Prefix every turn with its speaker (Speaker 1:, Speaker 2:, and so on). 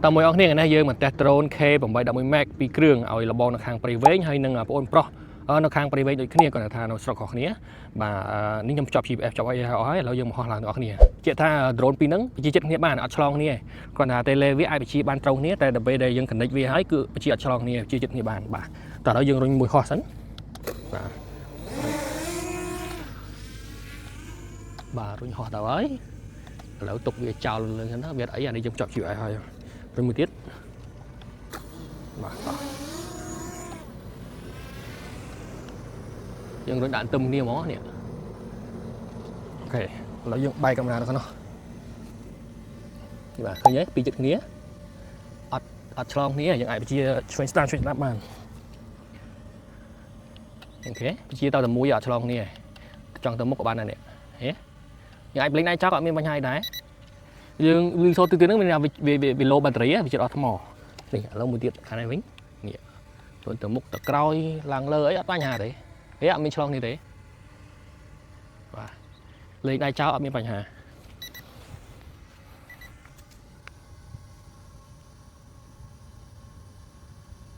Speaker 1: តាមមួយអស់គ្នាណាយើងមកតេស្ត drone K811 Max ពីគ្រឿងឲ្យលបងនៅខាងព្រៃវែងហើយនឹងបងប្រុសនៅខាងព្រៃវែងដូចគ្នាគាត់ថានៅស្រុកខុសគ្នាបាទនេះខ្ញុំចប់ GPS ចប់អីហើយឥឡូវយើងមកហោះឡើងទាំងអស់គ្នាជាថា drone ពីរហ្នឹងបញ្ជាចិត្តគ្នាបានអត់ឆ្លងគ្នាគាត់ថា tele វាអាចបញ្ជាបានត្រូវគ្នាតែដល់ពេលដែលយើង connect វាហើយគឺបញ្ជាអត់ឆ្លងគ្នាបញ្ជាចិត្តគ្នាបានបាទតោះឥឡូវយើងរុញមួយហោះសិនបាទរុញហោះទៅហើយឥឡូវទុកវាចោលលើហ្នឹងណាវាអីអានេះយើងចប់ GPS ហើយរុញមួយទៀតបាទយើងរុញដាក់ទឹមគ្នាហ្មងនេះអូខេឥឡូវយើងបែកកាមេរ៉ាទៅនោះបាទឃើញទេពីចិត្តគ្នាអត់ឆ្លងគ្នាយើងអាចបញ្ជាឆ្វេងស្ដាំបានអូខេបញ្ជាទៅតែមួយអត់ឆ្លងគ្នាចង់ទៅមុខក៏បានដែរនេះហេយើងអាច blink ដៃចោលអត់មានបញ្ហាអីដែរយើងលឺសូរទីហ្នឹងមានវា low battery វាចិត្តអត់ថ្មនេះឥឡូវមួយទៀតខាងនេះវិញនេះទៅមុខទៅក្រោយឡើងលើអីអត់បញ្ហាទេហេអត់មានឆ្លងនេះទេបាទលេងដៃចោលអត់មានបញ្ហា